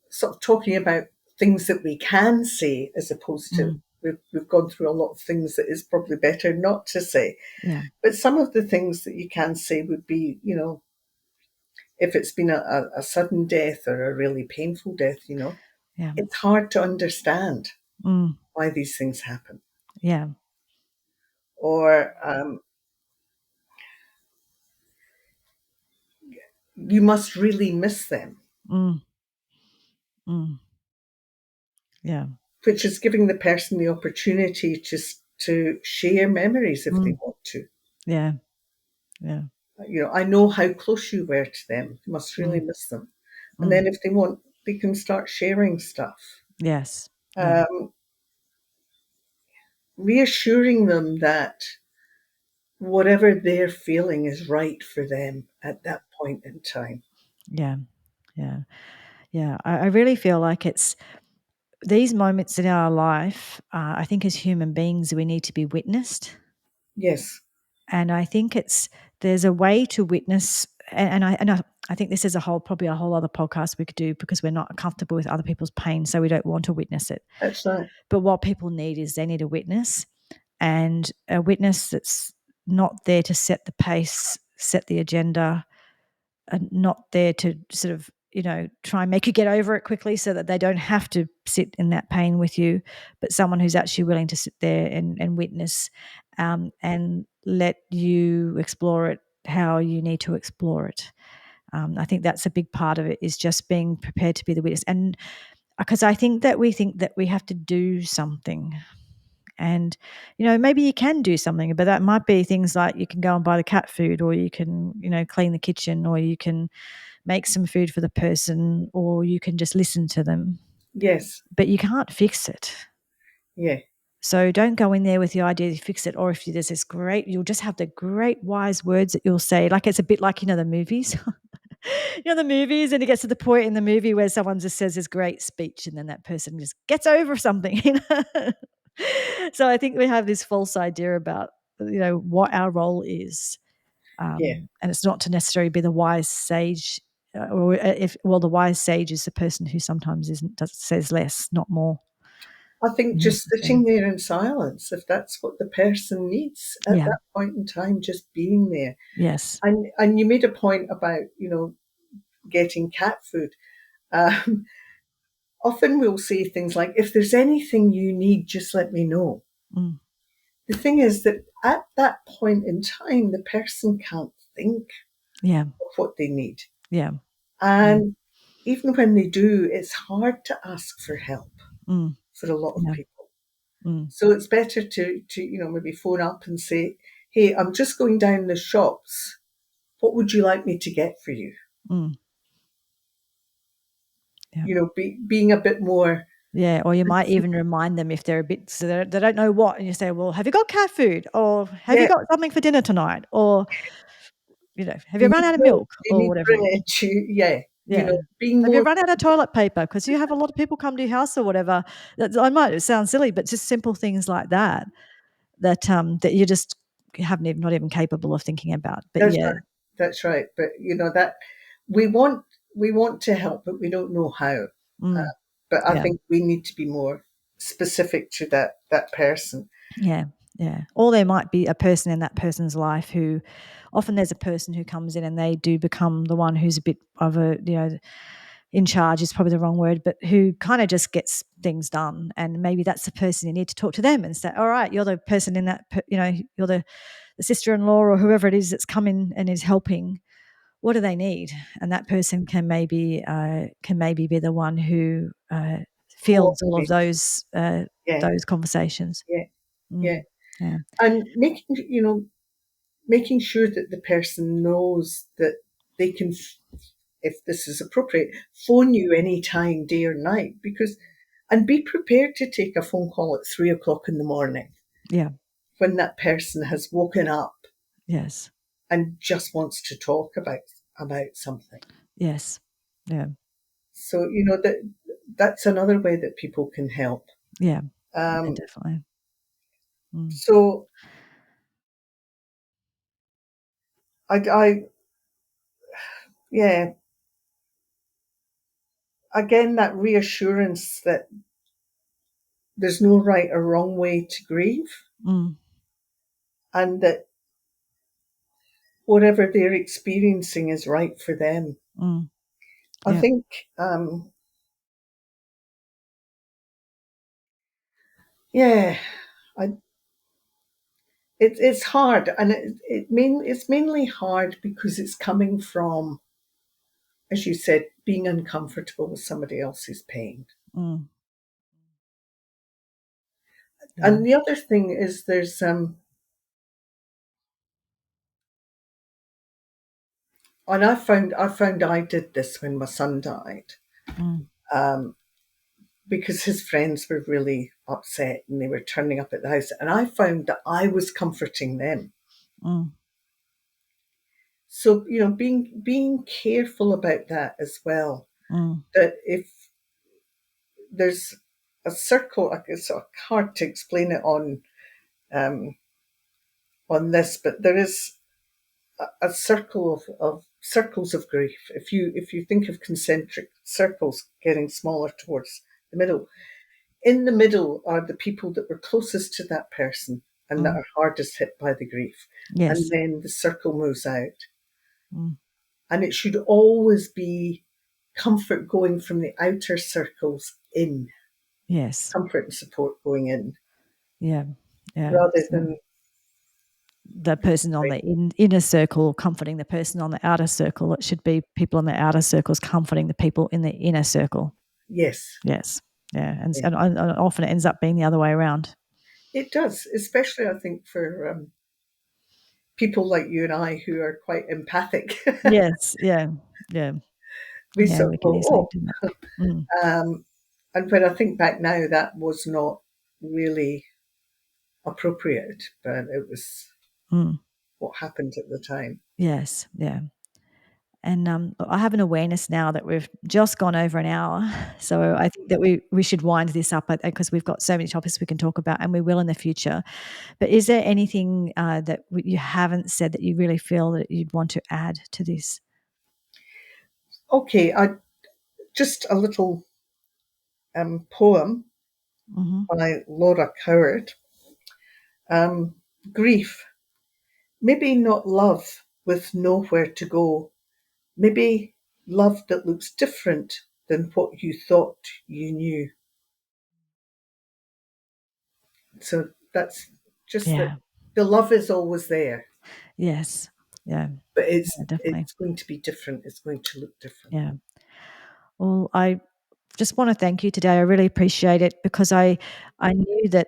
sort of talking about things that we can say as opposed to we've gone through a lot of things that is probably better not to say. Yeah. But some of the things that you can say would be, if it's been a sudden death or a really painful death, Yeah. it's hard to understand Mm. why these things happen. Yeah. Or you must really miss them, Mm. Mm. Yeah. which is giving the person the opportunity to share memories if they Mm. want to. Yeah. Yeah. I know how close you were to them. You must really Mm. miss them. And Mm. then if they want, they can start sharing stuff. Yes. Yeah. Um, Reassuring them that whatever they're feeling is right for them at that point in time. Yeah. Yeah. Yeah. I really feel like it's these moments in our life. I think as human beings, we need to be witnessed. Yes, And I think there's a way to witness, and I think this is probably a whole other podcast we could do because we're not comfortable with other people's pain, so we don't want to witness it. that's right. But what people need is they need a witness, and a witness that's not there to set the pace, set the agenda, and not there to sort of try and make you get over it quickly so that they don't have to sit in that pain with you, but someone who's actually willing to sit there and witness, and let you explore it how you need to explore it. I think that's a big part of it, is just being prepared to be the witness. And because I think that we have to do something. And maybe you can do something, but that might be things like you can go and buy the cat food, or you can clean the kitchen, or you can make some food for the person, or you can just listen to them. Yes, But you can't fix it. yeah, So don't go in there with the idea to fix it, or if there's this you'll just have the great wise words that you'll say. Like, it's a bit like the movies. The movies, and it gets to the point in the movie where someone just says this great speech, and then that person just gets over something. So I think we have this false idea about what our role is, yeah. and it's not to necessarily be the wise sage, or if the wise sage is the person who sometimes says less, not more. I think just sitting there in silence, if that's what the person needs at Yeah. that point in time, just being there. Yes. And you made a point about, getting cat food. Um, Often we'll say things like, if there's anything you need, just let me know. Mm. The thing is that at that point in time, the person can't think Yeah. of what they need. Yeah. Mm. And even when they do, it's hard to ask for help Mm. for a lot of Yeah. people. Mm. So it's better to maybe phone up and say, hey, I'm just going down the shops. What would you like me to get for you? Mm. Yeah. Being a bit more Yeah, or you might specific. even remind them if they're a bit, so they don't know what, and you say, "Well, have you got cat food? Or have you Yeah, got something for dinner tonight? Or, have do you you run need out of milk? milk?" Do you Or need whatever. bread? Yeah, Yeah. being "Have you more run out of toilet paper? Because you have a lot of people come to your house," or whatever. I might sound silly, but just simple things like that, that you just haven't even not even capable of thinking about. But That's yeah. right. That's right. But that we want we want to help, but we don't know how. Mm. But I Yeah. think we need to be more specific to that person. Yeah, yeah. Or there might be a person in that person's life who, often there's a person who comes in and they do become the one who's a bit of in charge is probably the wrong word, but who kind of just gets things done. And maybe that's the person you need to talk to them and say, all right, you're the person in that, you're the sister-in-law or whoever it is that's come in and is helping. What do they need? And that person can maybe be the one who fields all of Coordinate. Yeah, those conversations. yeah, yeah. Mm, yeah. And making sure that the person knows that they can, if this is appropriate, phone you anytime, day or night, and be prepared to take a phone call at 3 o'clock in the morning Yeah. when that person has woken up Yes. and just wants to talk about something. Yes. Yeah. So that's another way that people can help. Yeah. Yeah, Um, definitely. Mm. so I yeah, again, that reassurance that there's no right or wrong way to grieve, Mm, and that whatever they're experiencing is right for them. mm, I yeah. think, yeah, I, it's hard, and it's mainly hard because it's coming from, as you said, being uncomfortable with somebody else's pain. Mm, yeah. And the other thing is and I found I did this when my son died, Mm, um, because his friends were really upset and they were turning up at the house, and I found that I was comforting them. mm, So being careful about that as well. mm, That if there's a circle, like, it's sort of hard to explain it um, on this, but there is a circle of circles of grief. If you think of concentric circles getting smaller towards the middle, in the middle are the people that were closest to that person and that mm. are hardest hit by the grief, and Yes. then the circle moves out. Mm, And it should always be comfort going from the outer circles in, yes. comfort and support going in, Yeah. Yeah. rather So than the person on the inner circle comforting the person on the outer circle. It should be people on the outer circles comforting the people in the inner circle. yes. Yes. Yeah. And, Yeah. and often it ends up being the other way around. It does, especially I think for people like you and I who are quite empathic. Yes. Yeah. Yeah. We Yeah. sort We of can easily go, do that. Mm, oh, and when I think back now, that was not really appropriate, but it was mm. what happened at the time. Yes. Yeah. And I have an awareness now that we've just gone over an hour. So I think that we should wind this up because we've got so many topics we can talk about, and we will in the future. But is there anything that you haven't said that you really feel that you'd want to add to this? Okay, just a little poem Hmm. by Laura Coward. Um, Grief. Maybe not love with nowhere to go. Maybe love that looks different than what you thought you knew. So that's just that Yeah. the love is always there, Yes. Yeah. but Yeah, definitely. it's going to be different. It's going to look different. Yeah. Well, I just want to thank you today. I really appreciate it because I knew that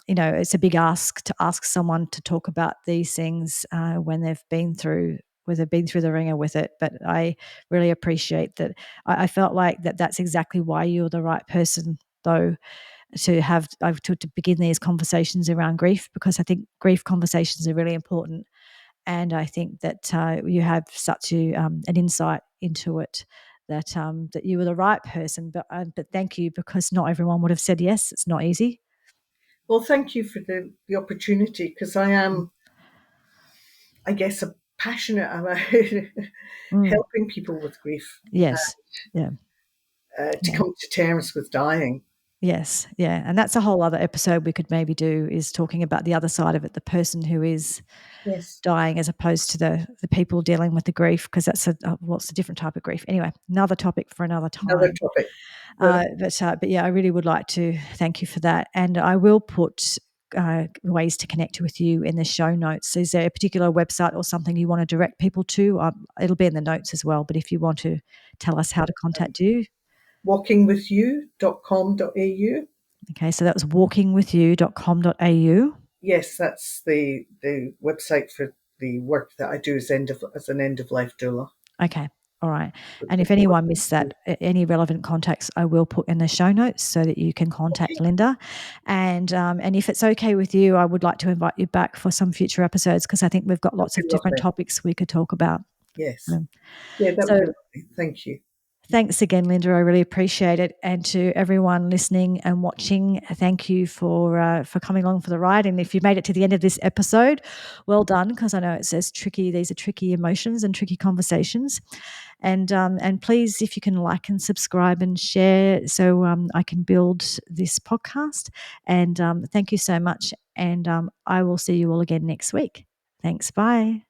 it's a big ask to ask someone to talk about these things when they've been through where they've been through the ringer with it. But I really appreciate that. I felt like that's exactly why you're the right person, though, to begin these conversations around grief, because I think grief conversations are really important. And I think that you have such an insight into it that you were the right person. But thank you, because not everyone would have said yes. It's not easy. Well, thank you for the opportunity, because I am, I guess, a passionate about Mm. helping people with grief Yes. Yeah. to Yeah. come to terms with dying. Yes. Yeah. And that's a whole other episode we could maybe do, is talking about the other side of it, the person who is Yes, dying as opposed to the people dealing with the grief, because that's what's a different type of grief. Anyway, another topic for another another time. topic. Well, But yeah, I really would like to thank you for that, and I will put ways to connect with you in the show notes. Is there a particular website or something you want to direct people to? It'll be in the notes as well. But if you want to tell us how to contact you, walkingwithyou.com.au. okay. So that was walkingwithyou.com.au. Yes, that's the website for the work that I do as an end of life doula. Okay. All right. And if anyone missed that, any relevant contacts, I will put in the show notes so that you can contact Okay, Linda. And if it's okay with you, I would like to invite you back for some future episodes, because I think we've got that'd lots be of different lovely. topics we could talk about. Yes, Um, yeah, that would so be lovely. Thank you. Thanks again, Linda. I really appreciate it. And to everyone listening and watching, thank you for coming along for the ride. And if you made it to the end of this episode, well done, because I know it says tricky. These are tricky emotions and tricky conversations. And please, if you can like and subscribe and share, so I can build this podcast. And thank you so much. And I will see you all again next week. Thanks. Bye.